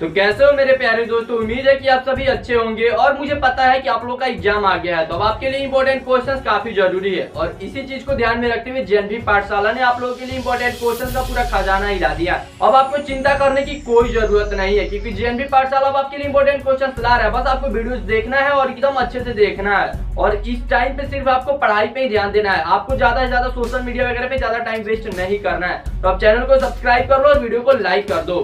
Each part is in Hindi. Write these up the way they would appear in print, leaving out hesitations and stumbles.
तो कैसे हो मेरे प्यारे दोस्तों, उम्मीद है कि आप सभी अच्छे होंगे। और मुझे पता है कि आप लोग का एग्जाम आ गया है, तो अब आपके लिए इंपॉर्टेंट क्वेश्चंस काफी जरूरी है। और इसी चीज को ध्यान में रखते हुए जेएनवी पाठशाला ने आप लोगों के लिए इंपॉर्टेंट क्वेश्चंस का पूरा खजाना हिला दिया। अब आपको चिंता करने की कोई जरूरत नहीं है, क्योंकि जेएनवी पाठशाला अब आपके लिए इंपॉर्टेंट क्वेश्चंस ला रहा है। बस आपको वीडियोस देखना है और एकदम अच्छे से देखना है। और इस टाइम पे सिर्फ आपको पढ़ाई पे ही ध्यान देना है, आपको ज्यादा से ज्यादा सोशल मीडिया वगैरह पे ज्यादा टाइम वेस्ट नहीं करना है। तो आप चैनल को सब्सक्राइब कर लो और वीडियो को लाइक कर दो।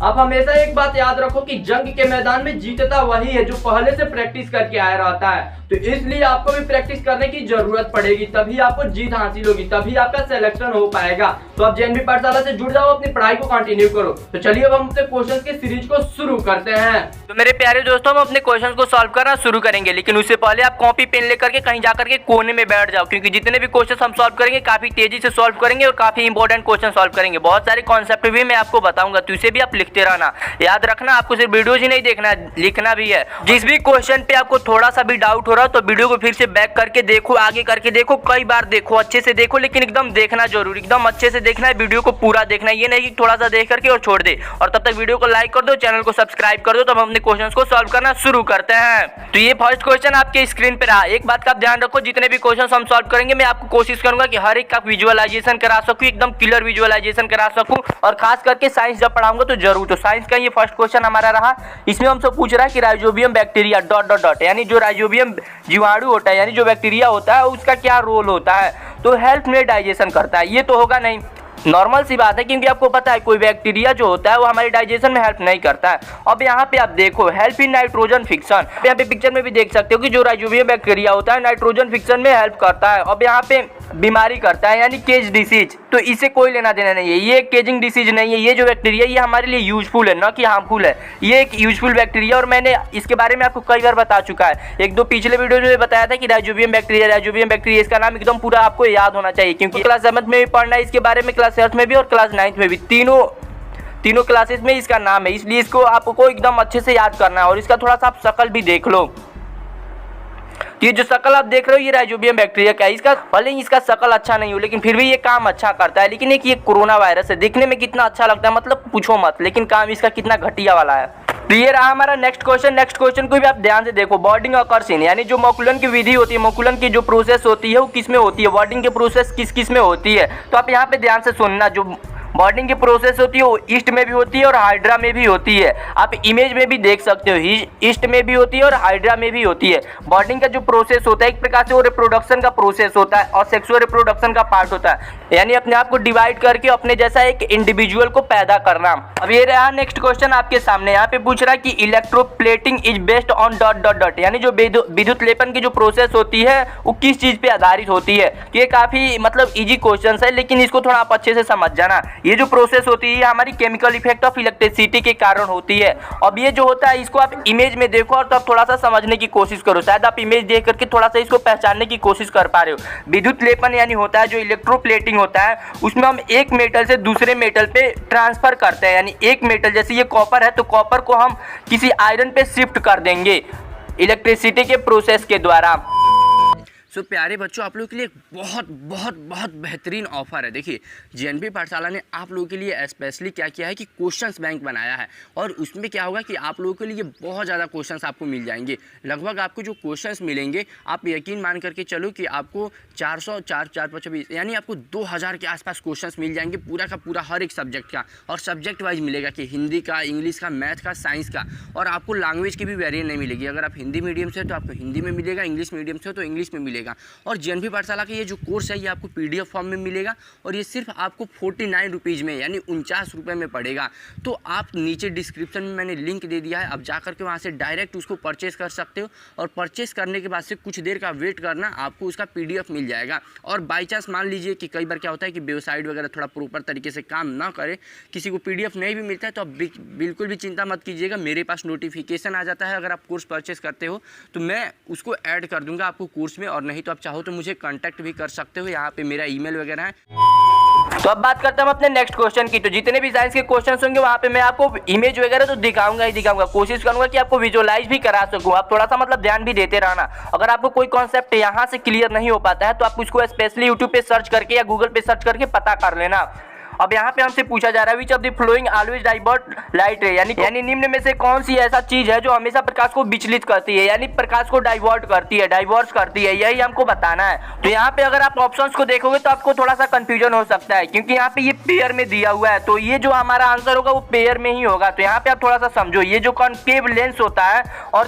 आप हमेशा एक बात याद रखो कि जंग के मैदान में जीतता वही है जो पहले से प्रैक्टिस करके आया रहता है। तो इसलिए आपको भी प्रैक्टिस करने की जरूरत पड़ेगी, तभी आपको जीत हासिल होगी, तभी आपका सिलेक्शन हो पाएगा। तो आप जेएनवी पाठशाला से जुड़ जाओ, अपनी पढ़ाई को कंटिन्यू करो। तो चलिए अब हम अपने क्वेश्चंस के सीरीज को शुरू करते हैं। तो मेरे प्यारे दोस्तों, हम अपने क्वेश्चंस को सॉल्व करना शुरू करेंगे, लेकिन उससे पहले आप कॉपी पेन लेकर के कहीं जाकर के कोने में बैठ जाओ, क्योंकि जितने भी क्वेश्चंस हम सॉल्व करेंगे काफी तेजी से सॉल्व करेंगे और काफी इंपॉर्टेंट क्वेश्चन सॉल्व करेंगे। बहुत सारे कॉन्सेप्ट भी मैं आपको बताऊंगा, तो इसे भी आप लिखते रहना। याद रखना, आपको सिर्फ वीडियोज ही नहीं देखना, लिखना भी है। जिस भी क्वेश्चन पे आपको थोड़ा सा भी डाउट हो रहा हो तो वीडियो को फिर से बैक करके देखो, आगे करके देखो, कई बार देखो, अच्छे से देखो, लेकिन एकदम देखना जरूर, एकदम अच्छे से देखना है, वीडियो को पूरा देखना है। ये नहीं कि थोड़ा सा देख करके और छोड़ दे। और तब तक वीडियो को लाइक कर दो, चैनल को सब्सक्राइब कर दो। तब हम अपने क्वेश्चंस को सॉल्व करना शुरू करते हैं। तो ये फर्स्ट क्वेश्चन आपके स्क्रीन पे रहा। एक बात का आप ध्यान रखो, जितने भी क्वेश्चन हम सॉल्व करेंगे मैं आपको कोशिश करूंगा कि हर एक का विजुअलाइजेशन करा सकूं, एकदम क्लियर विजुअलाइजेशन करा सकूं। और खास करके साइंस जब पढ़ाऊंगा तो जरूर। तो साइंस का ये फर्स्ट क्वेश्चन हमारा रहा। इसमें हमसे पूछ रहा है कि rhizobium bacteria dot dot dot, यानी जो राइजोबियम जीवाणु होता है, यानी जो बैक्टीरिया होता है, उसका क्या रोल होता है। तो हेल्प में डाइजेशन करता है, ये तो होगा नहीं, नॉर्मल सी बात है, क्योंकि आपको पता है कोई बैक्टीरिया जो होता है वो हमारे डाइजेशन में हेल्प नहीं करता है। अब यहाँ पे आप देखो, हेल्प इन नाइट्रोजन फिक्शन, यहाँ पे पिक्चर में भी देख सकते हो कि जो राइजोबियम बैक्टीरिया होता है नाइट्रोजन फिक्शन में हेल्प करता है। अब यहाँ पे बीमारी करता है, यानी केज डिसीज, तो इसे कोई लेना देना नहीं है, ये केजिंग डिसीज नहीं है। ये जो बैक्टीरिया ये हमारे लिए यूजफुल है, ना कि हार्मफुल है। ये एक यूजफुल बैक्टीरिया, और मैंने इसके बारे में आपको कई बार बता चुका है। एक दो पिछले वीडियो में बताया था कि राइजोबियम बैक्टीरिया, इसका नाम एकदम पूरा आपको याद होना चाहिए, क्योंकि क्लास 7 में भी पढ़ना है इसके बारे में, क्लास 8 में भी और क्लास 9 में भी, तीनों क्लासेस में इसका नाम है। इसलिए इसको आपको एकदम अच्छे से याद करना है। और इसका थोड़ा सा आप शक्ल भी देख लो, ये जो शक्ल आप देख रहे हो ये राइजोबियम बैक्टीरिया का है। इसका भले ही इसका शक्ल अच्छा नहीं हो, लेकिन फिर भी ये काम अच्छा करता है। लेकिन एक ये कोरोना वायरस है, दिखने में कितना अच्छा लगता है, मतलब पूछो मत, लेकिन काम इसका कितना घटिया वाला है। तो ये रहा हमारा नेक्स्ट क्वेश्चन। नेक्स्ट क्वेश्चन को भी आप ध्यान से देखो। बॉर्डिंग ऑकर्स इन, यानी जो मकुलन की विधि होती है, मकुलन की जो प्रोसेस होती है वो किस में होती है, बॉर्डिंग की प्रोसेस किस किस में होती है। तो आप यहाँ पे ध्यान से सुनना, जो बॉर्डिंग की प्रोसेस होती है वो ईस्ट में भी होती है और हाइड्रा में भी होती है। आप इमेज में भी देख सकते हो, ईस्ट में भी होती है और हाइड्रा में भी होती है। बॉर्डिंग का जो प्रोसेस होता है एक प्रकार से वो रिप्रोडक्शन का प्रोसेस होता है और सेक्सुअल रिप्रोडक्शन का पार्ट होता है, यानी अपने आप को डिवाइड करके अपने जैसा एक इंडिविजुअल को पैदा करना। अब ये रहा नेक्स्ट क्वेश्चन आपके सामने। यहाँ पे पूछ रहा है कि electroplating is based on dot dot dot, यानी जो विद्युत लेपन की जो प्रोसेस होती है वो किस चीज पे आधारित होती है। ये काफी मतलब इजी क्वेश्चन है, लेकिन इसको थोड़ा आप अच्छे से समझ जाना। ये जो प्रोसेस होती है हमारी केमिकल इफेक्ट ऑफ इलेक्ट्रिसिटी के कारण होती है। अब ये जो होता है इसको आप इमेज में देखो और तो आप थोड़ा सा समझने की कोशिश करो, शायद आप इमेज देख करके थोड़ा सा इसको पहचानने की कोशिश कर पा रहे हो। विद्युत लेपन यानी होता है जो इलेक्ट्रोप्लेटिंग होता है, उसमें हम एक मेटल से दूसरे मेटल पे ट्रांसफर करते हैं, यानी एक मेटल जैसे ये कॉपर है तो कॉपर को हम किसी आयरन पे शिफ्ट कर देंगे इलेक्ट्रिसिटी के प्रोसेस के द्वारा। सो प्यारे बच्चों, आप लोगों के लिए एक बहुत बहुत बहुत बेहतरीन ऑफर है। देखिए, जेएनवी पाठशाला ने आप लोगों के लिए स्पेशली क्या किया है कि क्वेश्चंस बैंक बनाया है, और उसमें क्या होगा कि आप लोगों के लिए बहुत ज़्यादा क्वेश्चंस आपको मिल जाएंगे। लगभग आपको जो क्वेश्चंस मिलेंगे, आप यकीन मान करके चलो कि आपको 400 4 4 5 20 यानी आपको 2000 के आसपास क्वेश्चंस मिल जाएंगे, पूरा का पूरा हर एक सब्जेक्ट का। और सब्जेक्ट वाइज मिलेगा कि हिंदी का, इंग्लिश का, मैथ का, साइंस का। और आपको लैंग्वेज की भी वेरिएंट नहीं मिलेगी। अगर आप हिंदी मीडियम से हो तो आपको हिंदी में मिलेगा, इंग्लिश मीडियम से हो तो इंग्लिश में मिलेगा। और जेएनवी पाठशाला का ये जो कोर्स है ये आपको पीडीएफ फॉर्म में मिलेगा, और ये सिर्फ आपको 49 रुपीज़ में, यानी 49 रुपये में पड़ेगा। तो आप नीचे डिस्क्रिप्शन में मैंने लिंक दे दिया है, आप जा करके वहाँ से डायरेक्ट उसको परचेस कर सकते हो। और परचेस करने के बाद से कुछ देर का वेट करना, आपको उसका पीडीएफ मिल जाएगा। और बाई चांस मान लीजिए कि कई बार क्या होता है कि वेबसाइट वगैरह थोड़ा प्रॉपर तरीके से काम ना करे, किसी को पीडीएफ नहीं भी मिलता है, तो आप बिल्कुल भी चिंता मत कीजिएगा। मेरे पास नोटिफिकेशन आ जाता है अगर आप कोर्स परचेस करते हो, तो मैं उसको ऐड कर दूंगा आपको कोर्स में। और नहीं तो आप चाहो तो मुझे कांटेक्ट भी कर सकते हो, यहाँ पे मेरा ईमेल वगैरह है। तो अब बात करते हैं हम अपने नेक्स्ट क्वेश्चन की। तो जितने भी साइंस के क्वेश्चंस होंगे वहाँ पे मैं आपको इमेज वगैरह तो दिखाऊंगा ही दिखाऊंगा, कोशिश करूंगा कि आपको विजुअलाइज भी करा सकूं। आप थोड़ा सा मतलब ध्यान भी देते रहना। अगर आपको कोई कॉन्सेप्ट यहाँ से क्लियर नहीं हो पाता है तो आप उसको स्पेशली यूट्यूब पे सर्च करके या गूगल पे सर्च करके पता कर लेना। अब यहाँ पे हमसे पूछा जा रहा है which of the flowing always divert light रे, यानी निम्न में से कौन सी ऐसा चीज है जो हमेशा प्रकाश को विचलित करती है, यानी प्रकाश को डाइवर्ट करती है, डाइवर्स करती है, यही हमको बताना है। तो यहाँ पे अगर आप ऑप्शंस को देखोगे तो आपको थोड़ा सा कंफ्यूजन हो सकता है, क्योंकि यहाँ पे ये पेयर में दिया हुआ है, तो ये जो हमारा आंसर होगा वो पेयर में ही होगा। तो यहाँ पे आप थोड़ा सा समझो, ये जो कॉन्केव लेंस होता है और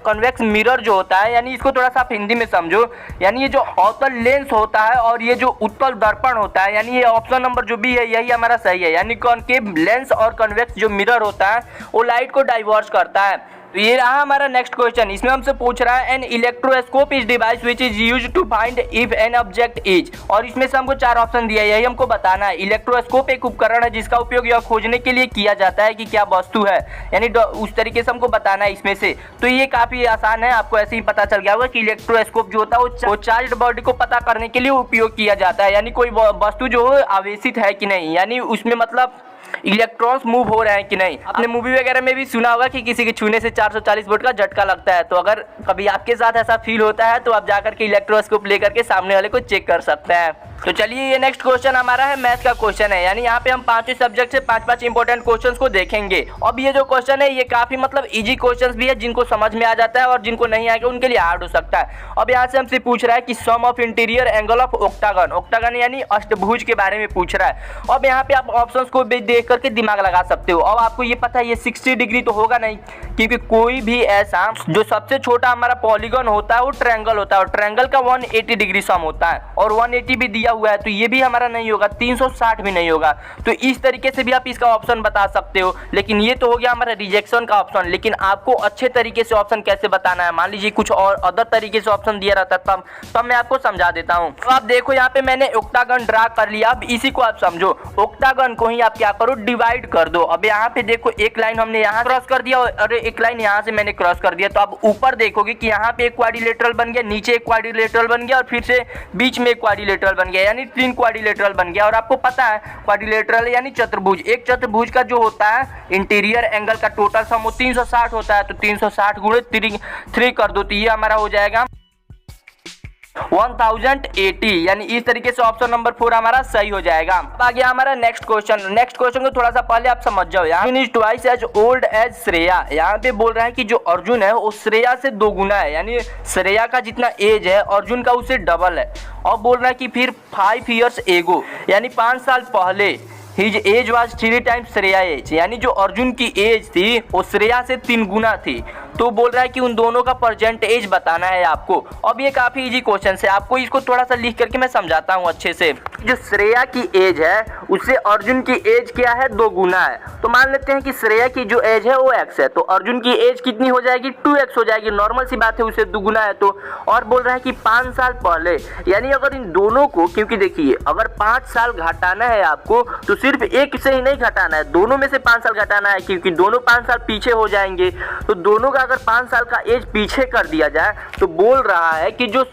कॉन्वेक्स मिरर जो होता है, यानी इसको थोड़ा सा आप हिंदी में समझो, यानी ये जो अवतल लेंस होता है और ये जो उत्तल दर्पण होता है, यानी ये ऑप्शन नंबर जो बी है यही हमारा सही है। यानी कॉन्केव लेंस और कॉन्वेक्स जो मिरर होता है वो लाइट को डाइवर्स करता है। तो ये रहा हमारा नेक्स्ट क्वेश्चन। इसमें हमसे पूछ रहा है an electroscope is device which is used to find if an object is, और इसमें से हमको 4 ऑप्शन दिया है, यही हमको बताना है। इलेक्ट्रोस्कोप एक उपकरण है जिसका उपयोग यह खोजने के लिए किया जाता है कि क्या वस्तु है, यानी उस तरीके से हमको बताना है इसमें से। तो ये काफी आसान है, आपको ऐसे ही पता चल गया होगा कि इलेक्ट्रोस्कोप जो होता है वो चार्ज्ड बॉडी को पता करने के लिए उपयोग किया जाता है, यानी कोई वस्तु जो है आवेशित है कि नहीं, यानी उसमें मतलब इलेक्ट्रॉन्स मूव हो रहे हैं कि नहीं। आपने मूवी वगैरह में भी सुना होगा कि किसी के छूने से 440 वोल्ट का झटका लगता है, तो अगर कभी आपके साथ ऐसा फील होता है तो आप जाकर के इलेक्ट्रोस्कोप लेकर के सामने वाले को चेक कर सकते हैं। तो चलिए ये नेक्स्ट क्वेश्चन हमारा है मैथ का क्वेश्चन है, यानी यहाँ पे हम 5 सब्जेक्ट से 5 इंपॉर्टेंट क्वेश्चंस को देखेंगे। अब ये जो क्वेश्चन है ये काफी मतलब इजी क्वेश्चंस भी है, जिनको समझ में आ जाता है और जिनको नहीं आएगा उनके लिए हार्ड हो सकता है। अब यहाँ से हमसे पूछ रहा है कि sum of interior angle of octagon, octagon यानी अष्टभुज के बारे में पूछ रहा है। अब यहाँ पे आप ऑप्शंस को भी देख करके दिमाग लगा सकते हो। अब आपको ये पता है ये 60 डिग्री तो होगा नहीं, क्योंकि कोई भी ऐसा जो सबसे छोटा हमारा पॉलीगन होता है वो ट्रायंगल होता है, और ट्रायंगल का 180 डिग्री सम होता है, और 180 भी दिया हुआ है, तो ये भी हमारा नहीं होगा, 360 भी नहीं होगा। तो इस तरीके से भी आप इसका ऑप्शन बता सकते हो, लेकिन ये तो हो गया हमारा रिजेक्शन का ऑप्शन। लेकिन आपको अच्छे तरीके से ऑप्शन कैसे बताना है, मान लीजिए कुछ और अदर तरीके से ऑप्शन दिया रहता तब मैं आपको समझा देता हूँ। तो आप देखो यहाँ पे मैंने ऑक्टागन ड्रा कर लिया, अब इसी को आप समझो, ऑक्टागन को ही आप क्या करो, डिवाइड कर दो। अब यहाँ पे देखो एक लाइन हमने यहाँ क्रॉस कर दिया और एक लाइन यहाँ से मैंने क्रॉस कर दिया, तो आप ऊपर देखोगे कि यहाँ पे एक क्वाड्रिलेटरल बन गया, नीचे एक क्वाड्रिलेटरल बन गया और फिर से बीच में एक क्वाड्रिलेटरल बन गया, यानी 3 क्वाड्रिलेटरल बन गया। और आपको पता है क्वाड्रिलेटरल यानी चतुर्भुज, एक चतुर्भुज का जो होता है इंटीरियर एंगल का टोटल सम वो 360 होता है, तो 360 गुणे 3 कर दो, तो ये हमारा हो जाएगा 1080, यानी इस तरीके से ऑप्शन नंबर 4 हमारा सही हो जाएगा। अब आ गया हमारा नेक्स्ट क्वेश्चन। नेक्स्ट क्वेश्चन को थोड़ा सा पहले आप समझ जाओ। Arjun is twice as old as Shreya, यहाँ पे बोल रहा है कि जो अर्जुन है वो श्रेया से 2 गुना है, यानी श्रेया का जितना एज है अर्जुन का उससे डबल है। और बोल रहा है कि फिर 5 years एगो, यानी 5 साल पहले his age was 3 times Shreya age, यानी जो अर्जुन की एज थी वो श्रेया से 3 गुना थी। तो बोल रहा है कि उन दोनों का प्रेजेंट एज बताना है आपको। अब ये काफी इजी क्वेश्चन है, आपको इसको थोड़ा सा लिख करके मैं समझाता हूँ अच्छे से। जो श्रेया की एज है उससे अर्जुन की एज क्या है, 2 गुना है। तो मान लेते हैं कि श्रेया की जो एज है वो x है, तो अर्जुन की एज कितनी हो जाएगी, 2x हो जाएगी, नॉर्मल सी बात है, उससे 2 गुना है। तो और बोल रहा है कि 5 साल पहले, यानी अगर इन दोनों को, क्योंकि देखिए अगर 5 साल घटाना है आपको तो सिर्फ एक से ही नहीं घटाना है, दोनों में से 5 साल घटाना है, क्योंकि दोनों 5 साल पीछे हो जाएंगे। तो दोनों का अगर 5 साल का एज पीछे कर दिया जाए तो बोल रहा है कि जो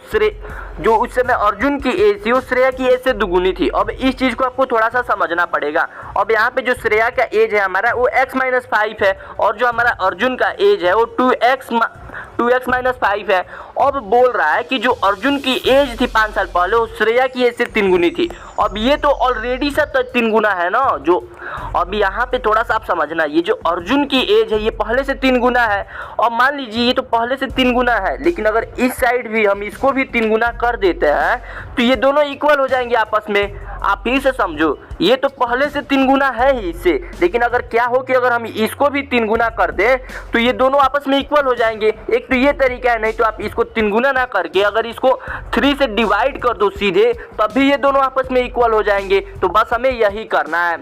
उस समय अर्जुन की एज थी वो श्रेया की एज से 2 गुनी थी। अब इस चीज को आपको थोड़ा सा समझना पड़ेगा। अब यहाँ पे जो श्रेया का एज है हमारा वो x-5 है, और जो हमारा अर्जुन का एज है वो 2x-5 है। अब बोल रहा है कि जो अर्जुन की एज थी 5 साल पहले वो श्रेया की एज से 3 गुनी थी। अब ये तो ऑलरेडी से 3 गुना है ना, जो अब यहाँ पे थोड़ा सा आप समझना, ये जो अर्जुन की एज है ये पहले से 3 गुना है। और मान लीजिए ये तो पहले से 3 गुना है, लेकिन अगर इस साइड भी हम इसको भी 3 गुना कर देते हैं तो ये दोनों इक्वल हो जाएंगे आपस में। आप फिर से समझो, ये तो पहले से 3 गुना है ही इससे, लेकिन अगर क्या हो कि अगर हम इसको भी 3 गुना कर दें तो ये दोनों आपस में इक्वल हो जाएंगे। एक तो ये तरीका है, नहीं तो आप इसको 3 गुना ना करके अगर इसको 3 से डिवाइड कर दो सीधे, तब भी ये दोनों आपस में इक्वल हो जाएंगे। तो बस हमें यही करना है।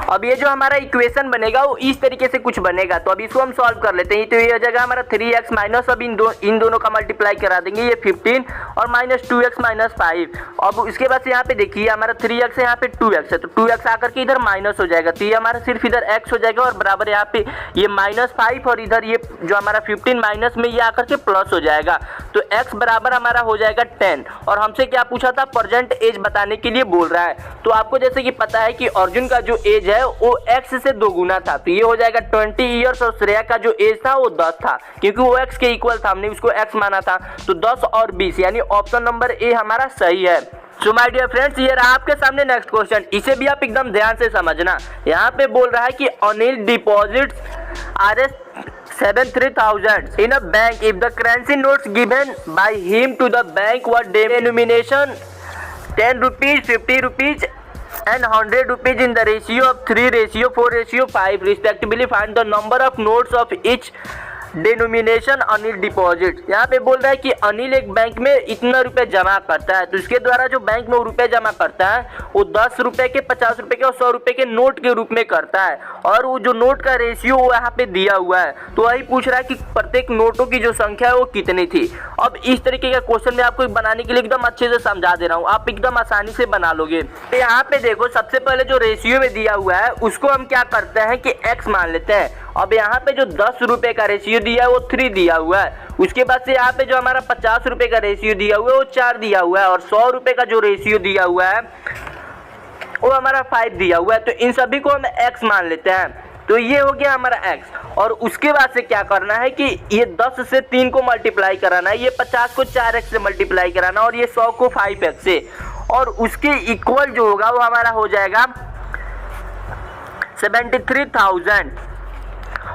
अब ये जो हमारा इक्वेशन बनेगा वो इस तरीके से कुछ बनेगा, तो अब इसको हम सॉल्व कर लेते हैं। तो ये हो जाएगा हमारा 3x माइनस, अब इन दोनों का मल्टीप्लाई करा देंगे, ये 15 और माइनस 2x माइनस 5। अब इसके बाद यहाँ पे देखिए हमारा 3x है, यहाँ पे 2x है, तो 2x आकर के इधर माइनस हो जाएगा, तो ये हमारा सिर्फ इधर x हो जाएगा और बराबर यहाँ पे ये -5 और इधर ये जो हमारा 15 माइनस में ये आकर के प्लस हो जाएगा। तो x बराबर हमारा हो जाएगा 10। और हमसे क्या पूछा था, प्रेजेंट एज बताने के लिए बोल रहा है। तो आपको जैसे कि पता है कि अर्जुन का जो एज है वो x से 2 गुना था, तो ये हो जाएगा 20 ईयर्स, और श्रेया का जो एज था वो 10 था, क्योंकि वो x के इक्वल था, हमने उसको x माना था। तो 10 और 20, यानी ऑप्शन नंबर ए हमारा सही है। सो माय डियर फ्रेंड्स, ये रहा आपके सामने नेक्स्ट क्वेश्चन। इसे भी आप एकदम ध्यान से समझना। यहाँ पे बोल रहा है कि Anil deposits Rs 73,000 in a bank if the currency notes given by him to the bank were denomination 10 rupees, 50 rupees and 100 rupees in the ratio of 3:4:5 respectively. Find the number of notes of each denomination and will deposit. यहाँ पे बोल रहा है कि अनिल एक बैंक में इतना रुपए जमा करता है, तो इसके द्वारा जो बैंक में वो रुपए जमा करता है वो 10 रुपए के, 50 रुपए के और 100 रुपए के नोट के रूप में करता है, और वो जो नोट का रेशियो वो यहाँ पे दिया हुआ है। तो वही पूछ रहा है कि प्रत्येक नोटों की जो संख्या है वो कितनी थी। अब इस तरीके का क्वेश्चन मैं आपको बनाने के लिए एकदम अच्छे से समझा दे रहा हूँ, आप एकदम आसानी से बना लोगे। तो यहाँ पे देखो, सबसे पहले जो रेशियो में दिया हुआ है उसको हम क्या करते हैं कि x मान लेते हैं। अब यहाँ पे जो 10 रुपए का रेशियो दिया है वो 3 दिया हुआ है। उसके बाद से यहाँ पे जो हमारा 50 रुपए का रेशियो दिया हुआ है वो 4 दिया हुआ है, और 100 रुपए का जो रेशियो दिया हुआ है वो हमारा 5 दिया हुआ है। तो इन सभी को हम x मान लेते हैं। तो ये हो गया हमारा x। और उसके बाद से क्या करना है कि ये 10 से 3 को मल्टीप्लाई कराना है, ये 50 को 4x से मल्टीप्लाई कराना, और ये 100 को 5x से, और उसके इक्वल जो होगा वो हमारा हो जाएगा 73,000।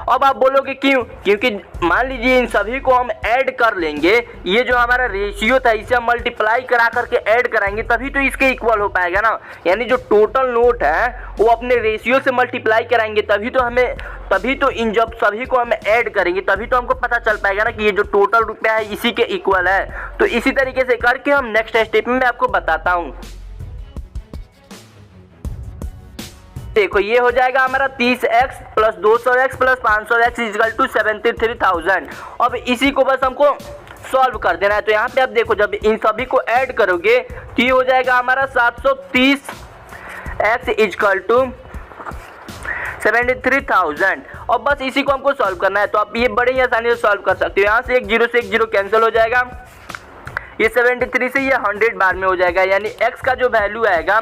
अब आप बोलोगे क्यों? क्योंकि मान लीजिए इन सभी को हम ऐड कर लेंगे, ये जो हमारा रेशियो था इसे हम मल्टीप्लाई करा करके ऐड कराएंगे तभी तो इसके इक्वल हो पाएगा ना। यानी जो टोटल नोट है वो अपने रेशियो से मल्टीप्लाई कराएंगे तभी तो इन जब सभी को हम ऐड करेंगे तभी तो हमको पता चल पाएगा ना कि ये जो टोटल रुपया है इसी के इक्वल है। तो इसी तरीके से करके हम नेक्स्ट स्टेप में मैं आपको बताता हूँ। देखो, ये हो जाएगा हमारा 30x plus 200x plus 500x equal to 73,000। अब इसी को बस हमको सॉल्व कर देना है। तो यहाँ पे आप देखो, जब इन सभी को ऐड करोगे तो ये हो जाएगा हमारा 730x इक्वल टू 73,000। और बस इसी को हमको सॉल्व करना है। तो आप ये बड़े ही आसानी से सॉल्व कर सकते हो। यहाँ से एक जीरो कैंसिल हो जाएगा, ये 73 से ये 100 बार में हो जाएगा, यानी x का जो वैल्यू आएगा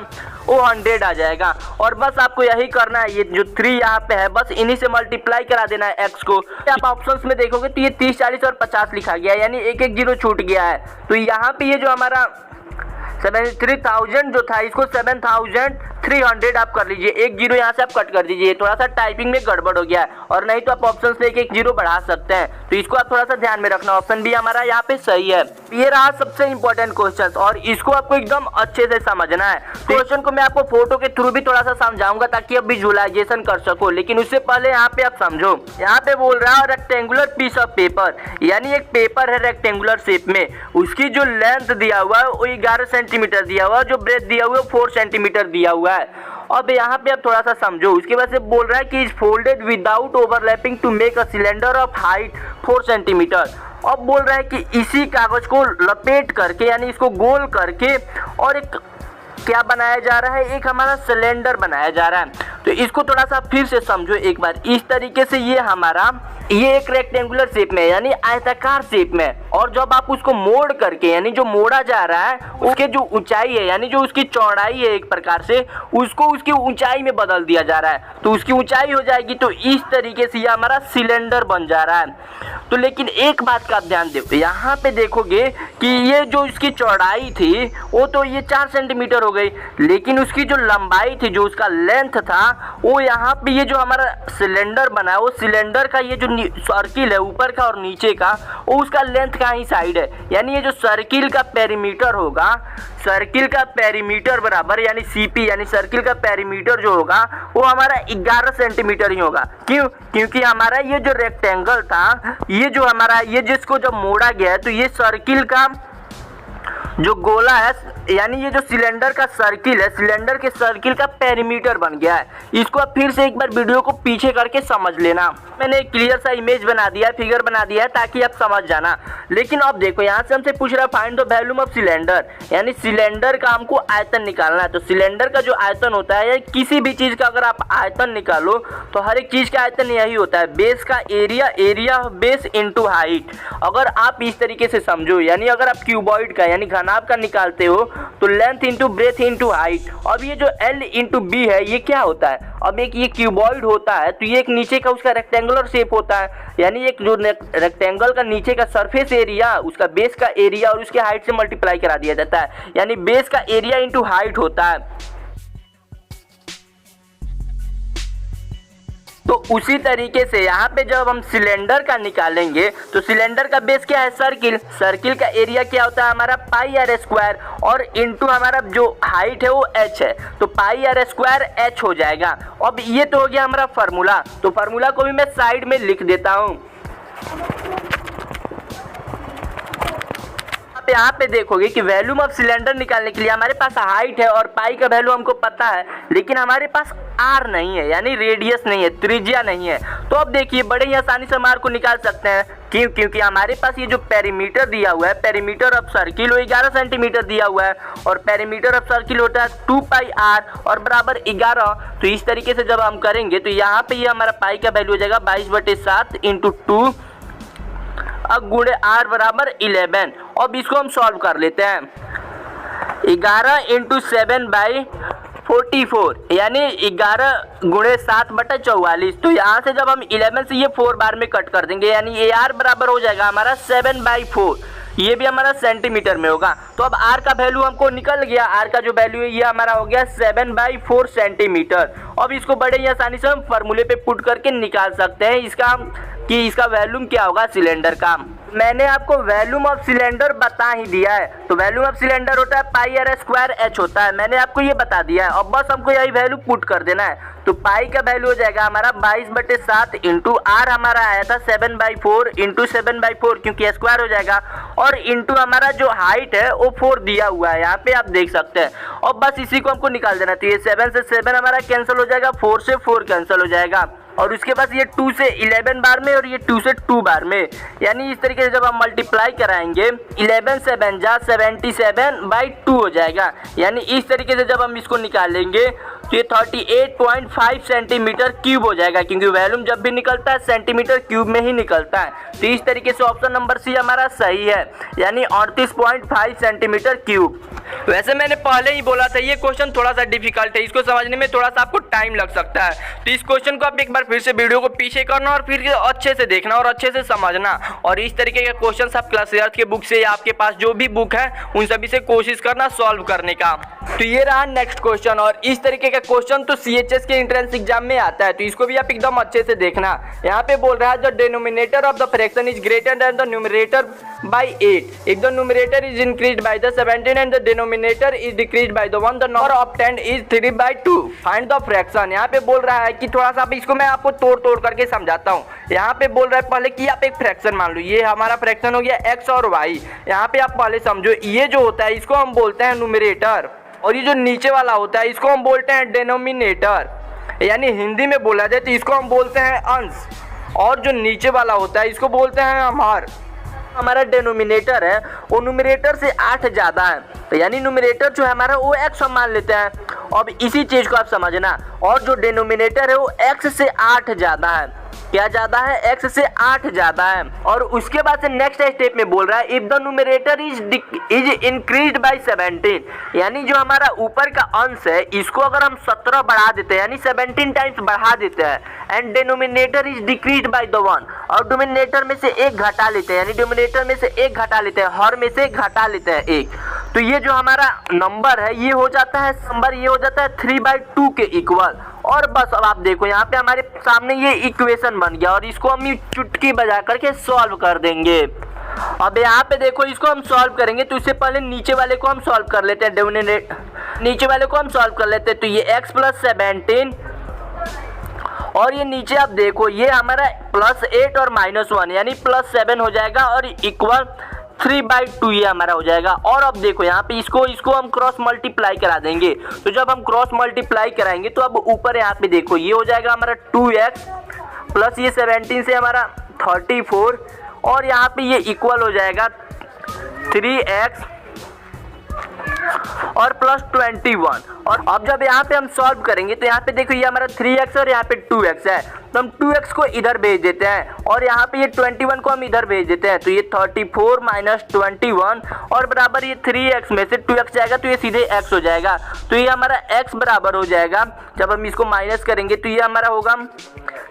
वो 100 आ जाएगा। और बस आपको यही करना है, ये जो 3 यहाँ पे है बस इन्हीं से मल्टीप्लाई करा देना है x को। आप ऑप्शंस में देखोगे तो ये 30, 40 और 50 लिखा गया है, यानी एक जीरो छूट गया है। तो यहाँ पे ये जो हमारा 73,000 जो था इसको 7,300 आप कर लीजिए। एक जीरो यहाँ से आप कट कर दीजिए, थोड़ा सा टाइपिंग में गड़बड़ हो गया है, और नहीं तो आप ऑप्शन से एक जीरो बढ़ा सकते हैं। तो इसको आप थोड़ा सा ध्यान में रखना, ऑप्शन भी हमारा यहाँ पे सही है। ये रहा सबसे इंपॉर्टेंट क्वेश्चन, और इसको आपको एकदम अच्छे से समझना है। क्वेश्चन को मैं आपको फोटो के थ्रू भी थोड़ा सा समझाऊंगा ताकि आप विजुअलाइजेशन कर सको, लेकिन उससे पहले यहाँ पे आप समझो। यहाँ पे बोल रहा है रेक्टेंगुलर पीस ऑफ पेपर, यानी एक पेपर है रेक्टेंगुलर शेप में, उसकी जो लेंथ दिया हुआ है वो 11 सेंटीमीटर दिया हुआ है, जो ब्रेथ दिया हुआ है 4 सेंटीमीटर दिया हुआ है। अब यहाँ पे आप थोड़ा सा समझो। उसके बाद से बोल रहा है कि is folded without overlapping to make a cylinder of height 4 centimetre. अब बोल रहा है कि इसी कागज को लपेट करके, यानी इसको गोल करके, और एक क्या बनाया जा रहा है, एक हमारा सिलेंडर बनाया जा रहा है। तो इसको थोड़ा सा फिर से समझो एक बार। इस तरीके से ये एक रेक्टेंगुलर शेप में, यानी आयताकार शेप में, और जब आप उसको मोड़ करके, यानी जो मोड़ा जा रहा है उसके जो ऊंचाई है, यानी जो उसकी चौड़ाई है एक प्रकार से, उसको उसकी ऊंचाई में बदल दिया जा रहा है। तो उसकी ऊंचाई हो जाएगी, तो इस तरीके से ये हमारा सिलेंडर बन जा रहा है। तो लेकिन एक बात का आप ध्यान दो, यहाँ पे देखोगे कि ये जो इसकी चौड़ाई थी वो तो ये 4 सेंटीमीटर हो गई, लेकिन उसकी जो लंबाई थी, जो उसका लेंथ था, वो यहाँ पे ये जो हमारा सिलेंडर बना है, वो सिलेंडर का ये जो सर्किल है ऊपर का और नीचे का, वो उसका लेंथ का ही साइड है। यानी ये जो सर्किल का पेरीमीटर होगा, सर्किल का पेरीमीटर बराबर यानी सीपी, यानी सर्किल का पेरीमीटर जो होगा वो हमारा 11 सेंटीमीटर ही होगा। क्यों? क्योंकि हमारा ये जो रेक्टेंगल था, ये जो हमारा ये जिसको जब मोड़ा गया है, तो ये सर्किल का जो गोला है, यानी ये जो सिलेंडर का सर्किल है, सिलेंडर के सर्किल का पेरीमीटर बन गया है। इसको आप फिर से एक बार वीडियो को पीछे करके समझ लेना। मैंने एक क्लियर सा इमेज बना दिया है, फिगर बना दिया है, ताकि आप समझ जाना। लेकिन अब देखो, यहाँ से हमसे पूछ रहा है find the volume of cylinder, यानी सिलेंडर का हमको आयतन निकालना है। तो सिलेंडर का जो आयतन होता है, या किसी भी चीज का अगर आप आयतन निकालो तो हर एक चीज का आयतन यही होता है, बेस का area, area of base into height. अगर आप इस तरीके से समझो, यानी अगर आप क्यूबॉइड का यानी घनाभ का निकालते हो तो length into breadth into height. अब ये जो L इंटू बी है ये क्या होता है, अब एक ये क्यूबॉइड होता है तो ये एक नीचे का उसका रेक्टेंगुलर शेप होता है, यानी एक जो रेक्टेंगल का नीचे का सरफेस एरिया उसका बेस का एरिया और उसके हाइट से मल्टीप्लाई करा दिया जाता है, यानी बेस का एरिया इंटू हाइट होता है। तो उसी तरीके से यहाँ पे जब हम सिलेंडर का निकालेंगे तो सिलेंडर का बेस क्या है, सर्किल, सर्किल का एरिया क्या होता है हमारा पाई आर स्क्वायर और इंटू हमारा जो हाइट है वो h है, तो पाई आर स्क्वायर h हो जाएगा। अब ये तो हो गया हमारा फार्मूला, तो फार्मूला को भी मैं साइड में लिख देता हूँ। यहाँ पे देखोगे कि वैल्यूम ऑफ सिलेंडर निकालने के लिए हमारे पास हाइट है और पाई का वैल्यू हमको पता है, लेकिन हमारे पास आर नहीं है, यानी रेडियस नहीं है, त्रिज्या नहीं है। तो अब देखिए बड़े ही आसानी से हम आर को निकाल सकते हैं, क्योंकि हमारे पास ये जो पेरीमीटर दिया हुआ है, पेरीमीटर ऑफ सर्किल वो 11 सेंटीमीटर दिया हुआ है और पेरीमीटर ऑफ सर्किल होता है 2 पाई आर और बराबर 11। तो इस तरीके से जब हम करेंगे तो यहाँ पे ये हमारा पाई का वैल्यू हो जाएगा 22/7 इंटू 2 अब गुणे आर बराबर 11। अब इसको हम सॉल्व कर लेते हैं, 11 इंटू 7/44 यानी 11 गुणे 7/44। तो यहाँ से जब हम 11 से ये 4 बार में कट कर देंगे यानी ए आर बराबर हो जाएगा हमारा 7/4, ये भी हमारा सेंटीमीटर में होगा। तो अब आर का वैल्यू हमको निकल गया, आर का जो वैल्यू है ये हमारा हो गया 7/4 सेंटीमीटर। अब इसको बड़े ही आसानी से हम फार्मूले पे पुट करके निकाल सकते हैं इसका वैल्यूम क्या होगा सिलेंडर का। मैंने आपको वैल्यूम ऑफ सिलेंडर बता ही दिया है, तो वैल्यूम ऑफ सिलेंडर होता है पाई आर स्क्वायर h होता है, मैंने आपको ये बता दिया है। अब बस हमको यही वैल्यू पुट कर देना है, तो पाई का वैल्यू हो जाएगा हमारा 22/7 इंटू आर हमारा आया था 7/4 इंटू 7/4 क्योंकि स्क्वायर हो जाएगा और इंटू हमारा जो हाइट है वो 4 दिया हुआ है, यहाँ पे आप देख सकते हैं। और बस इसी को हमको निकाल देना, तो ये 7 से 7 हमारा कैंसिल हो जाएगा, 4 से 4 कैंसिल हो जाएगा और उसके बाद ये 2 से 11 बार में और ये 2 से 2 बार में, यानी इस तरीके से जब हम मल्टीप्लाई कराएंगे 11 7 जा 77/2 हो जाएगा। यानी इस तरीके से जब हम इसको निकालेंगे तो ये 38.5 सेंटीमीटर क्यूब हो जाएगा, क्योंकि वैल्यूम जब भी निकलता है सेंटीमीटर क्यूब में ही निकलता है। तो इस तरीके से ऑप्शन नंबर सी हमारा सही है, यानी 38.5 सेंटीमीटर क्यूब। वैसे मैंने पहले ही बोला था ये क्वेश्चन थोड़ा सा डिफिकल्ट है, इसको समझने में थोड़ा सा आपको टाइम लग सकता है। तो इस क्वेश्चन को आप एक बार फिर से वीडियो को पीछे करना और फिर अच्छे से देखना और अच्छे से समझना, और इस तरीके के क्वेश्चन आप क्लास अर्थ के बुक से या आपके पास जो भी बुक है उन सभी से कोशिश करना सॉल्व करने का। तो ये रहा नेक्स्ट क्वेश्चन, और इस तरीके का क्वेश्चन तो CHS के एंट्रेंस एग्जाम में आता है, तो इसको भी आप एकदम अच्छे से देखना। यहाँ पे बोल रहा है the denominator of the fraction is greater than the numerator bye 8 if the numerator is increased by the 17 and the denominator is decreased by the 1 the number obtained is 3/2 find the fraction. यहाँ पे बोल रहा है कि थोड़ा सा इसको मैं आपको तोड़ करके समझाता हूँ। यहाँ पे बोल रहा है पहले कि आप एक फ्रैक्शन मान लो, ये हमारा फ्रैक्शन हो गया x और y। यहाँ पे आप पहले समझो ये जो होता है इसको हम बोलते हैं न्यूमरेटर और ये जो नीचे वाला होता है इसको हम बोलते हैं डिनोमिनेटर, यानी हिंदी में बोला जाए तो इसको हम बोलते हैं अंश, और जो नीचे वाला होता है इसको बोलते हैं हमारा डिनोमिनेटर है वो न्यूमरेटर से 8 ज़्यादा है, तो यानी न्यूमरेटर जो है हमारा वो x हम मान लेते हैं। अब इसी चीज़ को आप समझना, और जो डिनोमिनेटर है वो x से 8 ज़्यादा है, क्या ज़्यादा है, x से 8 ज़्यादा है। और उसके बाद से नेक्स्ट स्टेप में बोल रहा है if the numerator is increased by 17, यानी जो हमारा ऊपर का अंश है इसको अगर हम 17 बढ़ा देते हैं यानी 17 टाइम्स बढ़ा देते हैं, and denominator is decreased by the 1, और डिनोमिनेटर में से 1 घटा लेते हैं, यानी डिनोमिनेटर में से 1 घटा लेते हैं, हर में से घटा लेते हैं 1, तो ये जो हमारा नंबर है ये हो जाता है 3/2 के इक्वल। और बस अब आप देखो यहाँ पे हमारे सामने ये इक्वेशन बन गया और इसको हम चुटकी बजा करके सॉल्व कर देंगे। अब यहाँ पे देखो इसको हम सॉल्व करेंगे तो इससे पहले नीचे वाले को हम सॉल्व कर लेते हैं, नीचे वाले को हम सॉल्व कर लेते हैं। तो ये x + 17 और ये नीचे आप देखो ये हमारा +8 और -1 यानी +7 हो जाएगा और इक्वल 3/2 ये हमारा हो जाएगा। और अब देखो यहाँ पे इसको हम क्रॉस मल्टीप्लाई करा देंगे, तो जब हम क्रॉस मल्टीप्लाई कराएंगे तो अब ऊपर यहाँ पे देखो ये हो जाएगा हमारा 2x प्लस ये 17 से हमारा 34 और यहाँ पे ये इक्वल हो जाएगा 3x और प्लस 21। और अब जब यहाँ पे हम सॉल्व करेंगे तो यहाँ पे देखो ये हमारा 3x और यहाँ पे 2x है, तो हम 2x को इधर भेज देते हैं और यहाँ पे ये 21 को हम इधर भेज देते हैं, तो ये 34 माइनस 21 और बराबर ये 3x में से 2x जाएगा तो ये सीधे x हो जाएगा, तो ये हमारा x बराबर हो जाएगा। जब हम इसको माइनस करेंगे तो ये हमारा होगा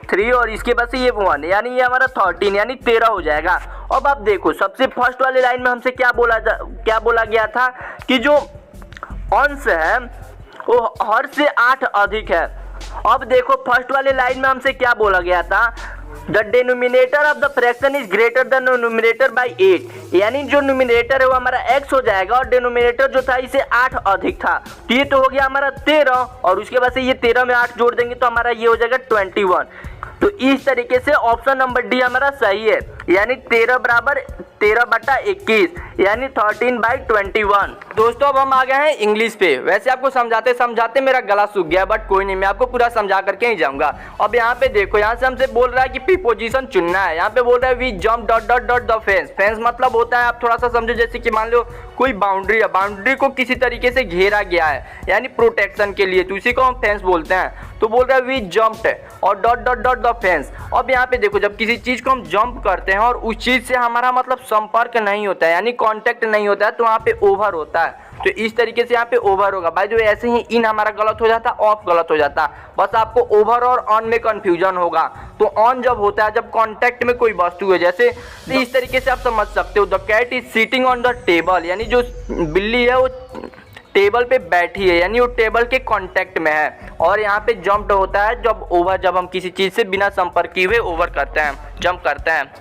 3 और इसके बाद से ये 1 यानी ये हमारा 13 यानी 13 हो जाएगा। अब आप देखो सबसे फर्स्ट वाले लाइन में हमसे क्या बोला गया था कि जो अंश है वो हर से 8 अधिक है। अब देखो फर्स्ट वाले लाइन में हमसे क्या बोला गया था, the denominator of the fraction is greater than numerator by 8, यानी जो न्यूमरेटर है वो हमारा x हो जाएगा और डिनोमिनेटर जो था इसे 8 अधिक था, तो ये तो हो गया हमारा 13 और उसके बाद से ये 13 में 8 जोड़ देंगे तो हमारा ये हो जाएगा 21। तो इस तरीके से ऑप्शन नंबर डी हमारा सही है, यानी 13 बराबर 13/21 यानी 13/21। दोस्तों अब हम आ गए हैं इंग्लिश पे। वैसे आपको समझाते समझाते मेरा गला सूख गया, बट कोई नहीं, मैं आपको पूरा समझा करके ही जाऊंगा। अब यहाँ पे देखो, यहाँ से हमसे बोल रहा है कि प्रीपोजिशन चुनना है। यहाँ पे बोल रहा है we jump dot dot dot the fence. Fence मतलब होता है, आप थोड़ा सा समझो, जैसे कि मान लो कोई बाउंड्री है, बाउंड्री को किसी तरीके से घेरा गया है यानी प्रोटेक्शन के लिए, तो उसी को हम फेंस बोलते हैं। तो बोल रहा है वी जंप्ड और dot dot dot the fence. अब यहाँ पे देखो, जब किसी चीज को हम जंप करते हैं और उस चीज से हमारा मतलब संपर्क नहीं होता है यानी कांटेक्ट नहीं होता है, तो वहाँ पे ओवर होता है। तो इस तरीके से यहाँ पे ओवर होगा। भाई जो ऐसे ही इन हमारा गलत हो जाता, ऑफ गलत हो जाता, बस आपको ओवर और ऑन में कंफ्यूजन होगा। तो ऑन जब होता है जब कांटेक्ट में कोई वस्तु है, जैसे तो इस तरीके से आप समझ सकते हो, the cat is sitting on the table, यानी जो बिल्ली है वो टेबल पे बैठी है यानी वो टेबल के कांटेक्ट में है। और यहाँ पे जंप्ड होता है जब ओवर, जब हम किसी चीज से बिना संपर्क किए हुए ओवर करते हैं, जंप करते हैं।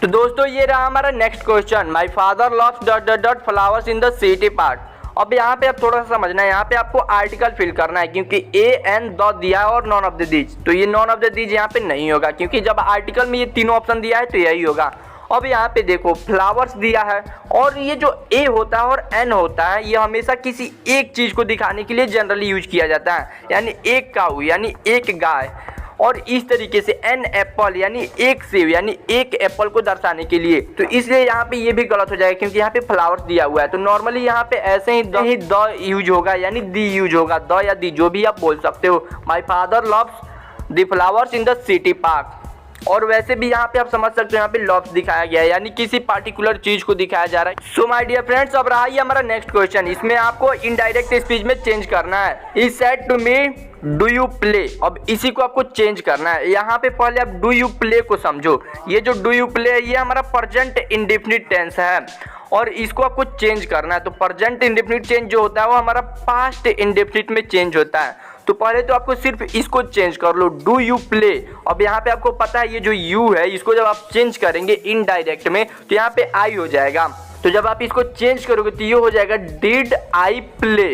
तो दोस्तों ये रहा हमारा next question, my father loves dot dot dot flowers in the city park. अब यहाँ पे आप थोड़ा सा समझना है, यहाँ पे आपको आर्टिकल फिल करना है, क्योंकि ए एन द दिया है और नॉन ऑफ द दीज, तो ये नॉन ऑफ द दीज यहाँ पे नहीं होगा, क्योंकि जब आर्टिकल में ये तीनों ऑप्शन दिया है तो यही होगा। अब यहाँ पे देखो फ्लावर्स दिया है और ये जो ए होता है और एन होता है ये हमेशा किसी एक चीज को दिखाने के लिए जनरली यूज किया जाता है, यानी एक काऊ यानी एक गाय, और इस तरीके से एन एप्पल यानी एक सेब यानी एक एप्पल को दर्शाने के लिए। तो इसलिए यहाँ पे ये भी गलत हो जाएगा, क्योंकि यहाँ पे फ्लावर्स दिया हुआ है। तो नॉर्मली यहाँ पे ऐसे ही द यूज होगा यानी दी यूज होगा, द या दी जो भी आप बोल सकते हो। My father loves the flowers in the city park. और वैसे भी यहाँ पे आप समझ सकते हो यहाँ पे लव्स दिखाया गया है यानी किसी पार्टिकुलर चीज को दिखाया जा रहा है। सो माय डियर फ्रेंड्स, अब रहा ये हमारा नेक्स्ट क्वेश्चन, इसमें आपको इनडायरेक्ट स्पीच में चेंज करना है। He said to me do you play. अब इसी को आपको चेंज करना है। यहाँ पे पहले आप डू यू प्ले को समझो। ये जो डू यू प्ले है ये हमारा प्रेजेंट इंडेफिनिट टेंस है और इसको आपको चेंज करना है। तो प्रेजेंट इंडेफिनिट चेंज जो होता है वो हमारा पास्ट इंडेफिनिट में चेंज होता है। तो पहले तो आपको सिर्फ इसको चेंज कर लो, डू यू प्ले। अब यहाँ पे आपको पता है ये जो यू है इसको जब आप चेंज करेंगे इनडायरेक्ट में तो यहाँ पे आई हो जाएगा। तो जब आप इसको चेंज करोगे तो ये हो जाएगा डिड आई प्ले।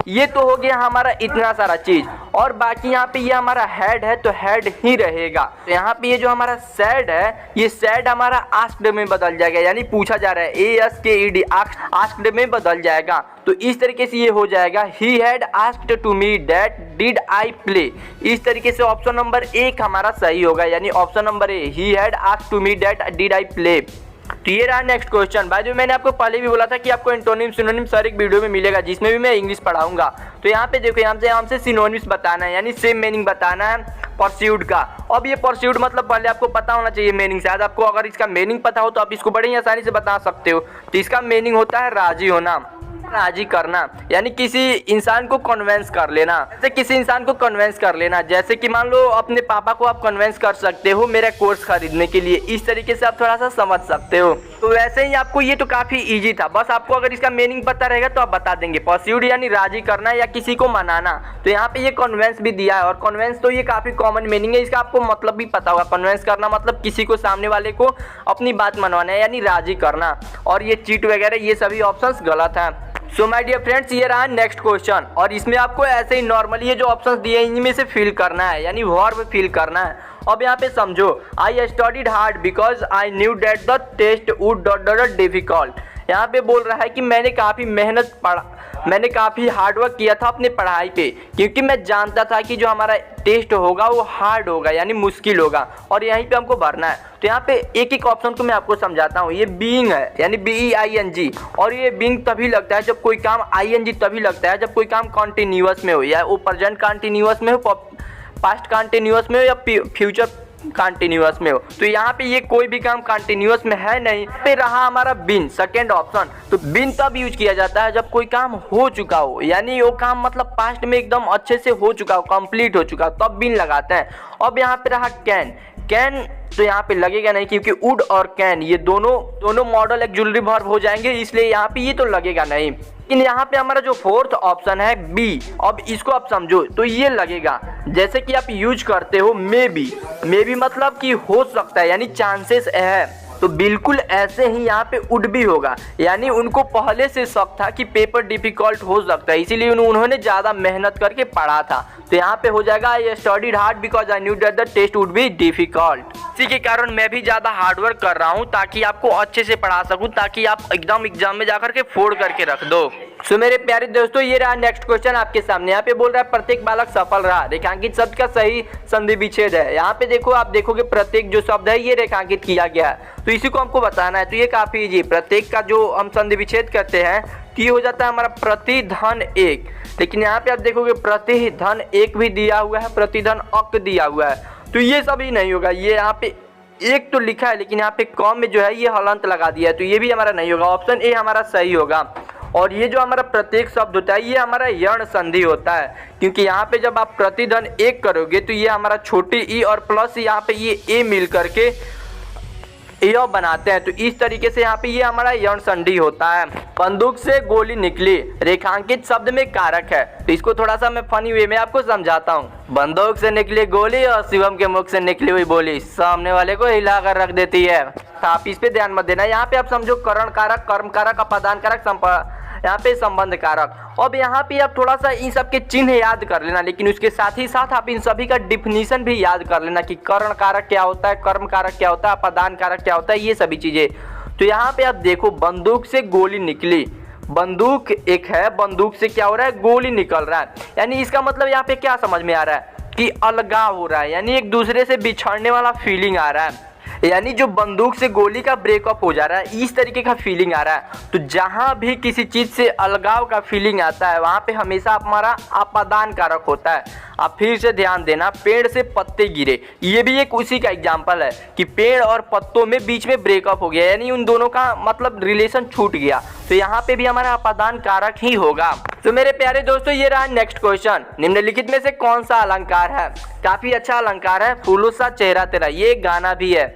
ये तो हो गया हमारा इतना सारा चीज, और बाकी यहाँ पे ये हमारा हेड है तो हेड ही रहेगा। तो यहाँ पे ये जो हमारा सैड है ये सैड हमारा आस्क्ड में बदल जाएगा, यानी पूछा जा रहा है, ASKED आस्क्ड में बदल जाएगा। तो इस तरीके से ये हो जाएगा he had asked to me that did I play. इस तरीके से ऑप्शन नंबर 1 हमारा सही होगा, यानी option number A, he had asked to me that did I play. तो ये रहा नेक्स्ट क्वेश्चन। भाई जो मैंने आपको पहले भी बोला था कि आपको एंटोनिम सिनोनिम सर एक वीडियो में मिलेगा जिसमें भी मैं इंग्लिश पढ़ाऊंगा। तो यहाँ पे देखो, यहाँ से सिनोनिम्स बताना है यानी सेम मीनिंग बताना है परस्यूड का। अब ये परस्यूड मतलब पहले आपको पता होना चाहिए मीनिंग, शायद आपको अगर इसका मीनिंग पता हो तो आप इसको बड़ी आसानी से बता सकते हो। तो इसका मीनिंग होता है राजी होना, राजी करना, यानी किसी इंसान को कन्वेंस कर लेना। जैसे किसी इंसान को कन्वेंस कर लेना, जैसे कि मान लो अपने पापा को आप कन्वेंस कर सकते हो मेरा कोर्स खरीदने के लिए, इस तरीके से आप थोड़ा सा समझ सकते हो। तो वैसे ही आपको ये तो काफी इजी था, बस आपको अगर इसका मीनिंग पता रहेगा तो आप बता देंगे। परस्यूड यानी राजी करना या किसी को मनाना। तो यहाँ पे ये कन्वेंस भी दिया है और कन्वेंस तो ये काफी कॉमन मीनिंग है, इसका आपको मतलब भी पता होगा। कन्वेंस करना मतलब किसी को, सामने वाले को अपनी बात मनवाना यानी राजी करना। और ये चीट वगैरह ये सभी ऑप्शंस गलत हैं। सो माय डियर फ्रेंड्स, ये रहा नेक्स्ट क्वेश्चन, और इसमें आपको ऐसे ही नॉर्मली ये जो ऑप्शंस दिए हैं इनमें से फिल करना है यानी वर्ब फिल करना है। अब यहाँ पे समझो, I studied hard because I knew that the test would dot dot difficult, यहाँ पे बोल रहा है कि मैंने काफ़ी हार्डवर्क किया था अपने पढ़ाई पे, क्योंकि मैं जानता था कि जो हमारा टेस्ट होगा वो हार्ड होगा यानी मुश्किल होगा और यहीं पे हमको भरना है। तो यहाँ पे एक एक ऑप्शन को मैं आपको समझाता हूँ। ये बीइंग है यानी BEING, और ये बीइंग तभी लगता है जब कोई काम ING तभी लगता है जब कोई काम कॉन्टिन्यूअस में हो, या वो प्रेजेंट कॉन्टिन्यूअस में हो, पास्ट कॉन्टिन्यूअस में हो या फ्यूचर कॉन्टिन्यूअस में हो। तो यहाँ पे ये कोई भी काम कॉन्टिन्यूअस में है नहीं। पे रहा हमारा बिन, सेकेंड ऑप्शन। तो बिन तब यूज किया जाता है जब कोई काम हो चुका हो, यानी वो काम मतलब पास्ट में एकदम अच्छे से हो चुका हो, कंप्लीट हो चुका हो, तब बिन लगाते हैं। अब यहाँ पे रहा कैन तो यहाँ पे लगेगा नहीं, क्योंकि वुड और कैन ये दोनों मॉडल एक्जुलरी वर्ब हो जाएंगे, इसलिए यहाँ पे ये तो लगेगा नहीं। लेकिन यहाँ पे हमारा जो फोर्थ ऑप्शन है बी, अब इसको आप समझो तो ये लगेगा। जैसे कि आप यूज करते हो मे बी मतलब कि हो सकता है यानी चांसेस है, तो बिल्कुल ऐसे ही यहाँ पे वुड भी होगा, यानी उनको पहले से शक था कि पेपर डिफिकल्ट हो सकता है, इसीलिए उन्होंने ज़्यादा मेहनत करके पढ़ा था। तो यहाँ पे हो जाएगा I studied hard because I knew that the test would be difficult. इसी के कारण मैं भी ज़्यादा हार्डवर्क कर रहा हूँ ताकि आपको अच्छे से पढ़ा सकूँ, ताकि आप एकदम एग्जाम में जाकर के फोड़ करके रख दो। सो मेरे प्यारे दोस्तों, ये रहा नेक्स्ट क्वेश्चन आपके सामने। यहाँ पे बोल रहा है प्रत्येक बालक सफल रहा, रेखांकित शब्द का सही संधि विच्छेद है। यहाँ पे देखो, आप देखोगे प्रत्येक जो शब्द है ये रेखांकित किया गया है, तो इसी को हमको बताना है। तो ये काफी इजी, प्रत्येक का जो हम संधि विच्छेद करते हैं तो ये हो जाता है हमारा प्रतिधन एक। लेकिन यहाँ पे आप देखोगे प्रतिधन एक भी दिया हुआ है, प्रतिधन अक दिया हुआ है, तो ये सभी नहीं होगा। ये यहाँ पे एक तो लिखा है लेकिन यहाँ पे कॉम में जो है ये हलंत लगा दिया है, तो ये भी हमारा नहीं होगा। ऑप्शन ए हमारा सही होगा। और ये जो हमारा प्रत्येक शब्द होता है ये हमारा यण संधि होता है, क्योंकि यहाँ पे जब आप प्रतिधन एक करोगे तो ये हमारा छोटी ई और प्लस यहाँ पे ये ए मिल करके ए बनाते हैं, तो इस तरीके से यहाँ पे ये हमारा यण संधि होता है। बंदूक से गोली निकली, रेखांकित शब्द में कारक है, तो इसको थोड़ा सा मैं फनी वे में आपको समझाता हूँ। बंदूक से निकली गोली और शिवम के मुख से निकली हुई बोली सामने वाले को हिला कर रख देती है। आप इस पे ध्यान मत देना। यहाँ पे आप समझो करण कारक, कर्म कारक, अपादान कारक, यहाँ पे संबंध कारक। अब यहाँ पे आप थोड़ा सा इन सब के चिन्ह याद कर लेना, लेकिन उसके साथ ही साथ आप इन सभी का डिफिनीशन भी याद कर लेना कि करण कारक क्या होता है, कर्म कारक क्या होता है, अपादान कारक क्या होता है, ये सभी चीजें। तो यहाँ पे आप देखो बंदूक से गोली निकली, बंदूक एक है, बंदूक से क्या हो रहा है, गोली निकल रहा है, यानी इसका मतलब यहाँ पे क्या समझ में आ रहा है कि अलगाव हो रहा है, यानी एक दूसरे से बिछड़ने वाला फीलिंग आ रहा है, यानी जो बंदूक से गोली का ब्रेकअप हो जा रहा है, इस तरीके का फीलिंग आ रहा है। तो जहां भी किसी चीज से अलगाव का फीलिंग आता है वहां पे हमेशा हमारा अपादान कारक होता है। आप फिर से ध्यान देना, पेड़ से पत्ते गिरे, ये भी एक उसी का एग्जांपल है कि पेड़ और पत्तों में बीच में ब्रेकअप हो गया, यानी उन दोनों का मतलब रिलेशन छूट गया, तो यहाँ पे भी हमारा अपादान कारक ही होगा। तो मेरे प्यारे दोस्तों, ये रहा नेक्स्ट क्वेश्चन। निम्नलिखित में से कौन सा अलंकार है? काफी अच्छा अलंकार है, फूलों सा चेहरा तेरा, ये गाना भी है।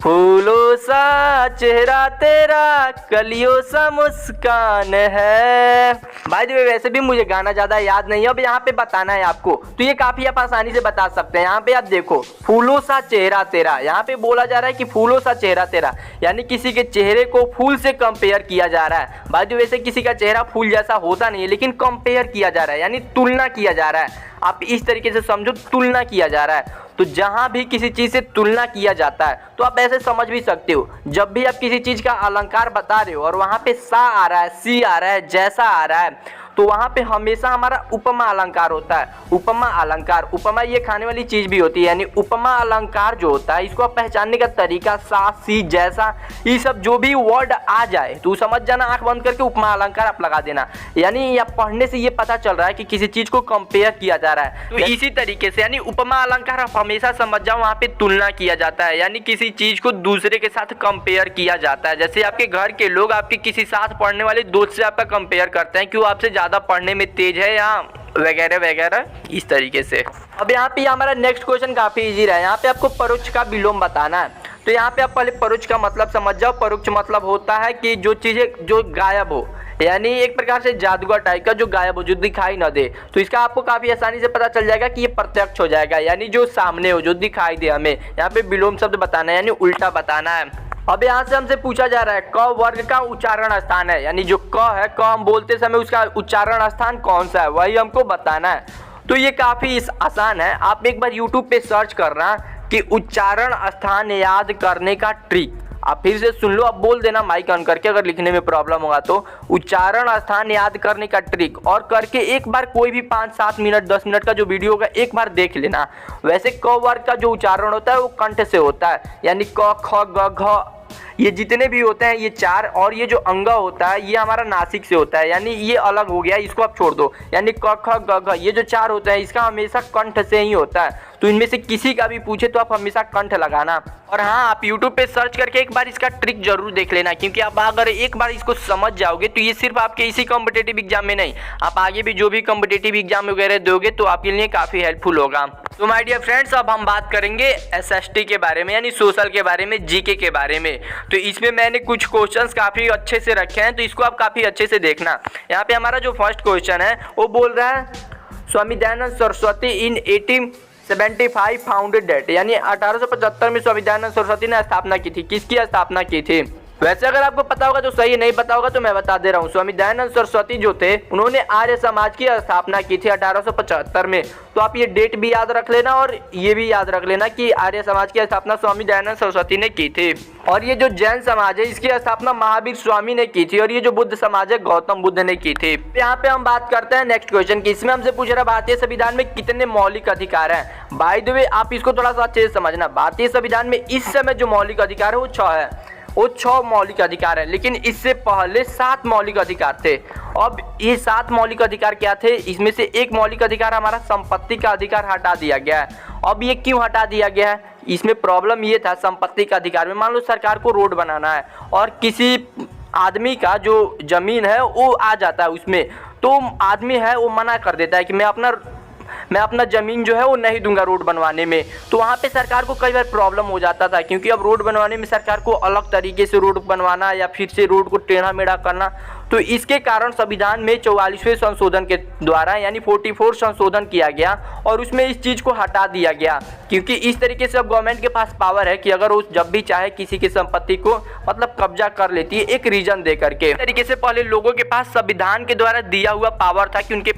फूलों सा चेहरा तेरा, कलियों सा मुस्कान है। भाई जी वैसे भी मुझे गाना ज्यादा याद नहीं है, अब यहाँ पे बताना है आपको, तो ये काफी आप आसानी से बता सकते हैं। यहाँ पे आप देखो फूलों सा चेहरा तेरा, यहाँ पे बोला जा रहा है कि फूलों सा चेहरा तेरा, यानी किसी के चेहरे को फूल से कंपेयर किया जा रहा है। भाई जी वैसे किसी का चेहरा फूल जैसा होता नहीं है, लेकिन कंपेयर किया जा रहा है, यानी तुलना किया जा रहा है। आप इस तरीके से समझो, तुलना किया जा रहा है। तो जहां भी किसी चीज से तुलना किया जाता है तो आप ऐसे समझ भी सकते हो, जब भी आप किसी चीज का अलंकार बता रहे हो और वहां पे सा आ रहा है, सी आ रहा है, जैसा आ रहा है, तो वहां पे हमेशा हमारा उपमा अलंकार होता है। उपमा अलंकार, उपमा ये खाने वाली चीज भी होती है, यानी उपमा अलंकार जो होता है इसको आप पहचानने का तरीका सा, सी, जैसा, ये सब जो भी वर्ड आ जाए तो समझ जाना, आंख बंद करके उपमा अलंकार आप लगा देना, यानी आप पढ़ने से ये पता चल रहा है कि किसी चीज को कंपेयर किया जा रहा है। तो इसी तरीके से यानी उपमा अलंकार आप हमेशा समझ जाओ, वहां पे तुलना किया जाता है, यानी किसी चीज को दूसरे के साथ कंपेयर किया जाता है। जैसे आपके घर के लोग आपके किसी साथ पढ़ने वाले दोस्त से आपका कंपेयर करते हैं, क्यों आपसे ज्यादा पढ़ने में तेज है या वगैरह वगैरह, इस तरीके से। अब यहाँ पे हमारा नेक्स्ट क्वेश्चन काफी इजी रहा है। यहाँ पे आपको परोक्ष का विलोम बताना है, तो यहाँ पे आप पहले परोक्ष का मतलब समझ जाओ। परोक्ष मतलब होता है कि जो चीजें जो गायब हो, यानी एक प्रकार से जादूगर टाइप का, जो गायब हो, जो दिखाई न दे। तो इसका आपको काफी आसानी से पता चल जाएगा कि ये प्रत्यक्ष हो जाएगा, यानी जो सामने हो, जो दिखाई दे हमें। यहाँ पे विलोम शब्द बताना है, यानी उल्टा बताना है। अब यहाँ से हमसे पूछा जा रहा है क वर्ग का उच्चारण स्थान है, यानी जो क है, क हम बोलते समय उसका उच्चारण स्थान कौन सा है, वही हमको बताना है। तो ये काफी आसान है, आप एक बार YouTube पे सर्च करना कि उच्चारण स्थान याद करने का ट्रिक, आप फिर से सुन लो, अब बोल देना माइक ऑन करके अगर लिखने में प्रॉब्लम होगा तो। उच्चारण स्थान याद करने का ट्रिक और करके एक बार कोई भी 5-7 मिनट 10 मिनट का जो वीडियो होगा एक बार देख लेना। वैसे क वर्ग का जो उच्चारण होता है वो कंठ से होता है, यानी क ख ग घ ये जितने भी होते हैं ये 4, और ये जो अंगा होता है ये हमारा नासिक से होता है, यानी ये अलग हो गया, इसको आप छोड़ दो। यानी क ख ग घ ये जो 4 होते हैं इसका हमेशा कंठ से ही होता है। तो इनमें से किसी का भी पूछे तो आप हमेशा कंठ लगाना। और हाँ, आप YouTube पे सर्च करके एक बार इसका ट्रिक जरूर देख लेना, क्योंकि आप अगर एक बार इसको समझ जाओगे तो ये सिर्फ आपके इसी कॉम्पिटेटिव एग्जाम में नहीं, आप आगे भी जो भी कॉम्पिटेटिव एग्जाम वगैरह दोगे तो आपके लिए काफ़ी हेल्पफुल होगा। तो माय डियर फ्रेंड्स, अब हम बात करेंगे SST के बारे में, यानी सोशल के बारे में, जीके के बारे में। तो इसमें मैंने कुछ क्वेश्चंस काफ़ी अच्छे से रखे हैं, तो इसको आप काफ़ी अच्छे से देखना। यहाँ पे हमारा जो फर्स्ट क्वेश्चन है वो बोल रहा है स्वामी दयानंद सरस्वती इन 1875 फाउंडेड डेट, यानी 1875 में स्वामी दयानंद सरस्वती ने स्थापना की थी। किसकी स्थापना की थी? वैसे अगर आपको पता होगा तो सही, नहीं पता होगा तो मैं बता दे रहा हूँ। स्वामी दयानंद सरस्वती जो थे उन्होंने आर्य समाज की स्थापना की थी 1875 में। तो आप ये डेट भी याद रख लेना और ये भी याद रख लेना कि आर्य समाज की स्थापना स्वामी दयानंद सरस्वती ने की थी। और ये जो जैन समाज है इसकी स्थापना महावीर स्वामी ने की थी, और ये जो बुद्ध समाज है गौतम बुद्ध ने की थी। यहाँ पे हम बात करते हैं नेक्स्ट क्वेश्चन की। इसमें हमसे पूछ रहा है भारतीय संविधान में कितने मौलिक अधिकार हैं। बाय द वे आप इसको थोड़ा सा अच्छे से समझना, भारतीय संविधान में इस समय जो मौलिक अधिकार है वो 6 है, वो 6 मौलिक अधिकार है, लेकिन इससे पहले 7 मौलिक अधिकार थे। अब ये 7 मौलिक अधिकार क्या थे? इसमें से एक मौलिक अधिकार हमारा संपत्ति का अधिकार हटा दिया गया है। अब ये क्यों हटा दिया गया है? इसमें प्रॉब्लम ये था संपत्ति का अधिकार में, मान लो सरकार को रोड बनाना है और किसी आदमी का जो जमीन है वो आ जाता है उसमें, तो आदमी है वो मना कर देता है कि मैं अपना ज़मीन जो है वो नहीं दूंगा रोड बनवाने में। तो वहाँ पे सरकार को कई बार प्रॉब्लम हो जाता था, क्योंकि अब रोड बनवाने में सरकार को अलग तरीके से रोड बनवाना या फिर से रोड को टेढ़ा मेढ़ा करना। तो इसके कारण संविधान में 44वें संशोधन के द्वारा यानी 44 संशोधन किया गया और उसमें इस चीज़ को हटा दिया गया, क्योंकि इस तरीके से अब गवर्नमेंट के पास पावर है कि अगर वो जब भी चाहे किसी की संपत्ति को मतलब कब्जा कर लेती है एक रीजन दे करके। इस तरीके से पहले लोगों के पास संविधान के द्वारा दिया हुआ पावर था कि उनके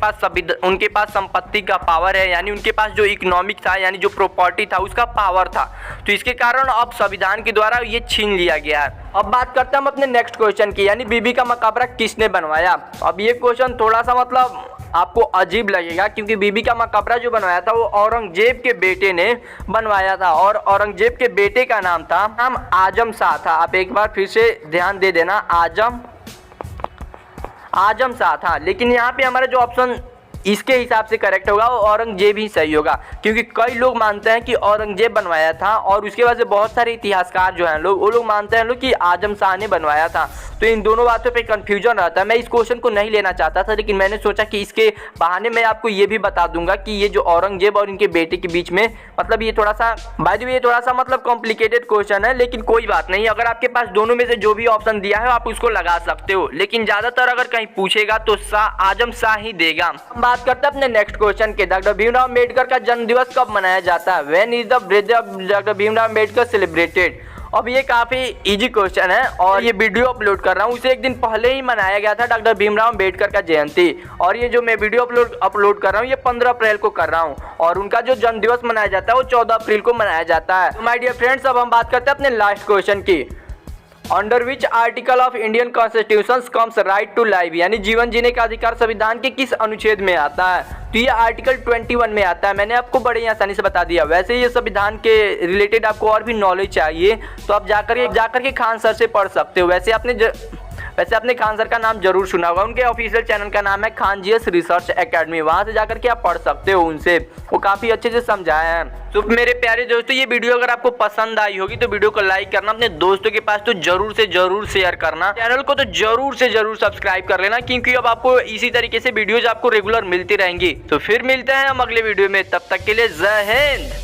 पास संपत्ति का पावर है, यानी उनके पास जो इकोनॉमिक था यानी जो प्रॉपर्टी था उसका पावर था। तो इसके कारण अब संविधान के द्वारा ये छीन लिया गया है। अब बात करते हैं हम अपने नेक्स्ट क्वेश्चन की, यानी बीबी का मकबरा किसने बनवाया। अब ये क्वेश्चन थोड़ा सा मतलब आपको अजीब लगेगा, क्योंकि बीबी का मकबरा जो बनवाया था वो औरंगजेब के बेटे ने बनवाया था, और औरंगजेब के बेटे का नाम आजम शाह था। आप एक बार फिर से ध्यान दे देना, आजम शाह था। लेकिन यहाँ पे हमारा जो ऑप्शन इसके हिसाब से करेक्ट होगा वो औरंगजेब ही सही होगा, क्योंकि कई लोग मानते हैं कि औरंगजेब बनवाया था और उसके बाद से बहुत सारे इतिहासकार जो हैं वो लोग मानते हैं कि आजम शाह ने बनवाया था। तो इन दोनों बातों पे कंफ्यूजन रहता है। मैं इस क्वेश्चन को नहीं लेना चाहता था, लेकिन मैंने सोचा कि इसके बहाने मैं आपको ये भी बता दूंगा कि ये जो औरंगजेब और इनके बेटे के बीच में मतलब ये थोड़ा सा बाय द वे ये थोड़ा सा मतलब कॉम्प्लिकेटेड क्वेश्चन है, लेकिन कोई बात नहीं। अगर आपके पास दोनों में से जो भी ऑप्शन दिया है आप उसको लगा सकते हो, लेकिन ज्यादातर अगर कहीं पूछेगा तो आजम शाह ही देगा। बात करते हैं अपने नेक्स्ट क्वेश्चन के। डॉक्टर भीमराव अम्बेडकर का जन्म दिवस कब मनाया जाता है? When is the birthday of doctor Bhimrao Ambedkar celebrated? अब ये काफी इजी क्वेश्चन है और ये वीडियो अपलोड कर रहा हूँ उसे एक दिन पहले ही मनाया गया था डॉक्टर भीमराव अम्बेडकर का जयंती, और ये जो मैं वीडियो अपलोड कर रहा हूँ ये 15 अप्रैल को कर रहा हूँ, और उनका जो जन्म दिवस मनाया जाता है वो 14 अप्रैल को मनाया जाता है। तो माय डियर फ्रेंड्स, अब हम बात करते हैं अपने लास्ट क्वेश्चन की। Under which article of Indian constitution comes right to life, यानी जीवन जीने का अधिकार संविधान के किस अनुच्छेद में आता है? तो ये आर्टिकल 21 में आता है। मैंने आपको बड़े आसानी से बता दिया। वैसे ये संविधान के रिलेटेड आपको और भी नॉलेज चाहिए तो आप जाकर के खान सर से पढ़ सकते हो। वैसे आपने खान सर का नाम जरूर सुना होगा, उनके ऑफिशियल चैनल का नाम है खान जीएस रिसर्च एकेडमी, वहां से जाकर के आप पढ़ सकते हो उनसे, वो काफी अच्छे से समझाए हैं। तो मेरे प्यारे दोस्तों, ये वीडियो अगर आपको पसंद आई होगी तो वीडियो को लाइक करना, अपने दोस्तों के पास तो जरूर से जरूर शेयर करना, चैनल को तो जरूर से जरूर सब्सक्राइब कर लेना, क्योंकि अब आपको इसी तरीके से वीडियोज आपको रेगुलर मिलती रहेंगी। तो फिर मिलते हैं हम अगले वीडियो में, तब तक के लिए जय हिंद।